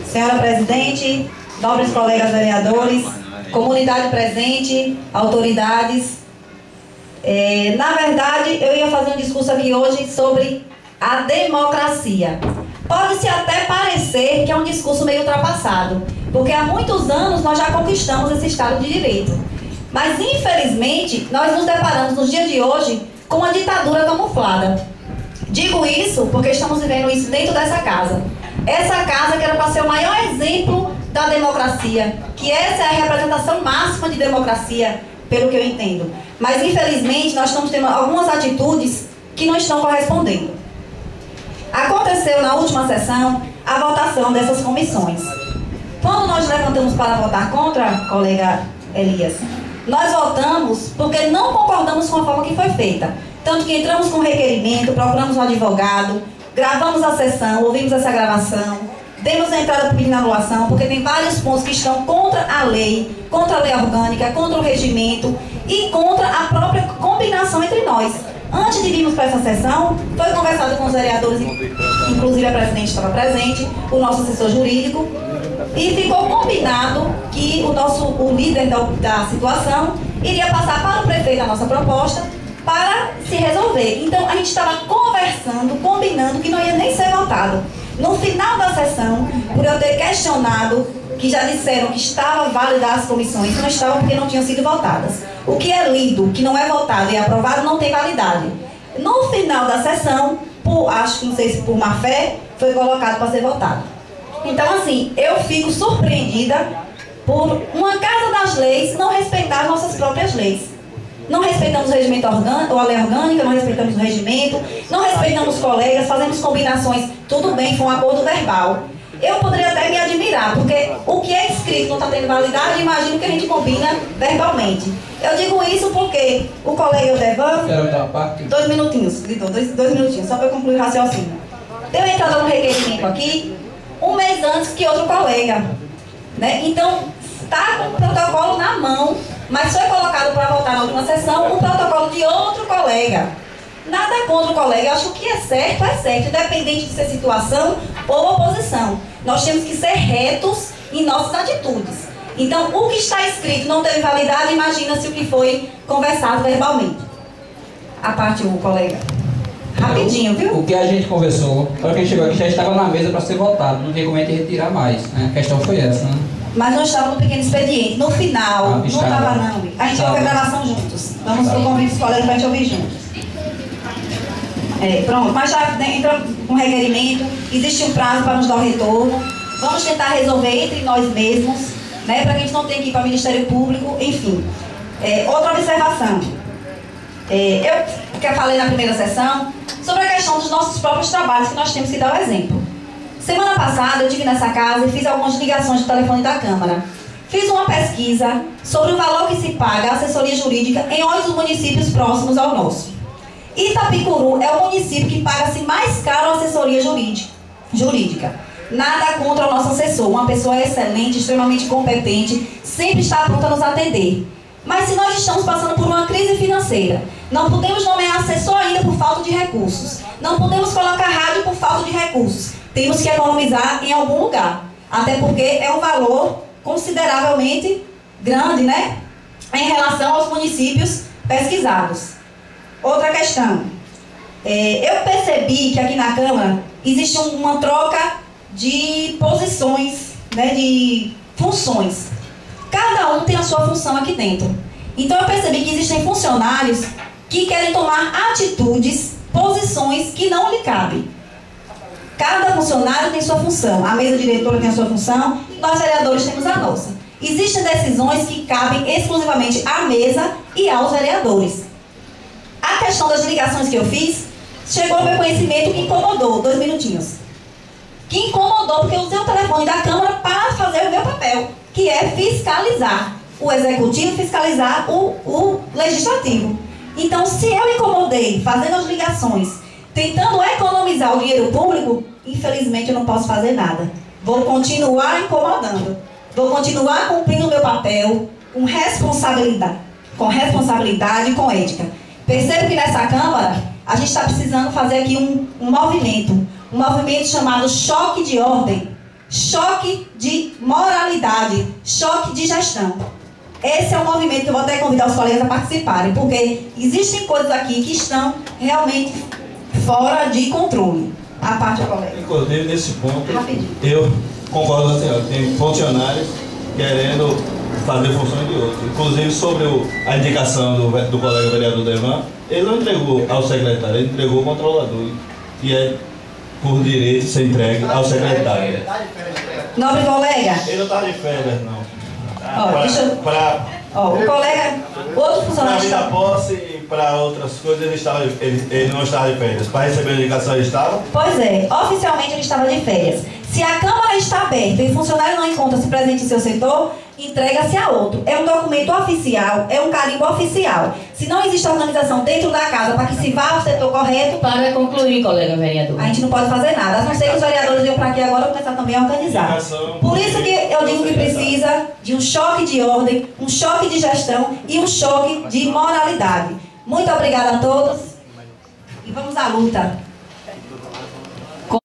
Senhora Presidente, nobres colegas vereadores, comunidade presente, autoridades. Na verdade, eu ia fazer um discurso aqui hoje sobre a democracia. Pode-se até parecer que é um discurso meio ultrapassado, porque há muitos anos nós já conquistamos esse Estado de Direito. Mas, infelizmente, nós nos deparamos nos dias de hoje com uma ditadura camuflada. Digo isso porque estamos vivendo isso dentro dessa casa. Essa casa que era para ser o maior exemplo da democracia, que essa é a representação máxima de democracia, pelo que eu entendo. Mas, infelizmente, nós estamos tendo algumas atitudes que não estão correspondendo. Aconteceu na última sessão a votação dessas comissões. Quando nós levantamos para votar contra, colega Elias, nós votamos porque não concordamos com a forma que foi feita. Tanto que entramos com requerimento, procuramos um advogado, gravamos a sessão, ouvimos essa gravação, demos a entrada pedindo anulação, porque tem vários pontos que estão contra a lei orgânica, contra o regimento e contra a própria combinação entre nós. Antes de virmos para essa sessão, foi conversado com os vereadores, inclusive a presidente estava presente, o nosso assessor jurídico, e ficou combinado que o líder da situação iria passar para o prefeito a nossa proposta para se resolver. Então, a gente estava conversando, combinando que não ia nem ser votado. No final da sessão, por eu ter questionado, que já disseram que estava válida as comissões, não estavam porque não tinham sido votadas. O que é lido, que não é votado e é aprovado, não tem validade. No final da sessão, acho que não sei se por má fé, foi colocado para ser votado. Então, assim, eu fico surpreendida por uma casa das leis não respeitar as nossas próprias leis. Não respeitamos o regimento orgânico, ou a lei orgânica, não respeitamos o regimento, não respeitamos os colegas, fazemos combinações, tudo bem, foi um acordo verbal. Eu poderia até me admirar, porque o que é escrito não está tendo validade, imagino que a gente combina verbalmente. Eu digo isso porque o colega Eudevan, 2 minutinhos, gritou, dois minutinhos, só para eu concluir o raciocínio. Deu entrada no requerimento aqui, um mês antes que outro colega, né? Então, está com o protocolo na mão, mas foi colocado para votar na última sessão um protocolo de outro colega. Nada contra o colega, eu acho que o que é certo, independente de ser situação ou oposição. Nós temos que ser retos em nossas atitudes. Então, o que está escrito não teve validade, imagina-se o que foi conversado verbalmente. A parte, o colega. Rapidinho, viu? O que a gente conversou, para quem chegou aqui, já estava na mesa para ser votado, não tem como a gente retirar mais, né? A questão foi essa, né? Mas nós estávamos no pequeno expediente. No final, não estava não. A gente ouve a gravação juntos. Vamos convidar os colegas para a gente ouvir juntos. Pronto, mas já entrou com requerimento, existe um prazo para nos dar o retorno. Vamos tentar resolver entre nós mesmos, né, para que a gente não tenha que ir para o Ministério Público, enfim. Outra observação. Eu que falei na primeira sessão sobre a questão dos nossos próprios trabalhos, que nós temos que dar o exemplo. Semana passada eu estive nessa casa e fiz algumas ligações do telefone da Câmara. Fiz uma pesquisa sobre o valor que se paga a assessoria jurídica em 8 municípios próximos ao nosso. Itapicuru é o município que paga-se mais caro a assessoria jurídica. Nada contra o nosso assessor, uma pessoa excelente, extremamente competente, sempre está pronta a nos atender. Mas se nós estamos passando por uma crise financeira, não podemos nomear assessor ainda por falta de recursos, não podemos colocar rádio por falta de recursos, temos que economizar em algum lugar, até porque é um valor consideravelmente grande, né, em relação aos municípios pesquisados. Outra questão, eu percebi que aqui na Câmara existe uma troca de posições, né, de funções. Cada um tem a sua função aqui dentro. Então eu percebi que existem funcionários que querem tomar atitudes, posições que não lhe cabem. Cada funcionário tem sua função, a mesa diretora tem a sua função, nós vereadores temos a nossa. Existem decisões que cabem exclusivamente à mesa e aos vereadores. A questão das ligações que eu fiz chegou ao meu conhecimento que incomodou, 2 minutinhos. Que incomodou porque eu usei o telefone da Câmara para fazer o meu papel, que é fiscalizar o Executivo, fiscalizar o Legislativo. Então, se eu incomodei fazendo as ligações, tentando economizar o dinheiro público, infelizmente eu não posso fazer nada. Vou continuar incomodando. Vou continuar cumprindo o meu papel com responsabilidade e com ética. Percebo que nessa Câmara A gente está precisando fazer aqui um movimento chamado choque de ordem, choque de moralidade, choque de gestão. Esse é um movimento que eu vou até convidar os colegas a participarem, porque existem coisas aqui que estão realmente fora de controle. A parte do colega. Inclusive, nesse ponto, Rapidinho. eu concordo com a senhora. Tem funcionários querendo fazer funções de outros. Inclusive, sobre a indicação do colega vereador Devan, ele não entregou ao secretário, ele entregou ao controlador, que é por direito ser entregue ao secretário. Nobre colega. Ele não está de férias, não. Ó, deixa eu... o colega, outro Para funcionário vir da posse e para outras coisas, ele não estava de férias. Para receber a indicação, ele estava? Pois é, oficialmente ele estava de férias. Se a Câmara está aberta e o funcionário não encontra-se presente em seu setor, entrega-se a outro. É um documento oficial, é um carimbo oficial. Se não existe organização dentro da casa para que se vá ao setor correto... Para concluir, colega vereador. A gente não pode fazer nada, a não ser que os vereadores venham para aqui agora começar também a organizar. Por isso que eu digo que precisa de um choque de ordem, um choque de gestão e um choque de moralidade. Muito obrigada a todos e vamos à luta.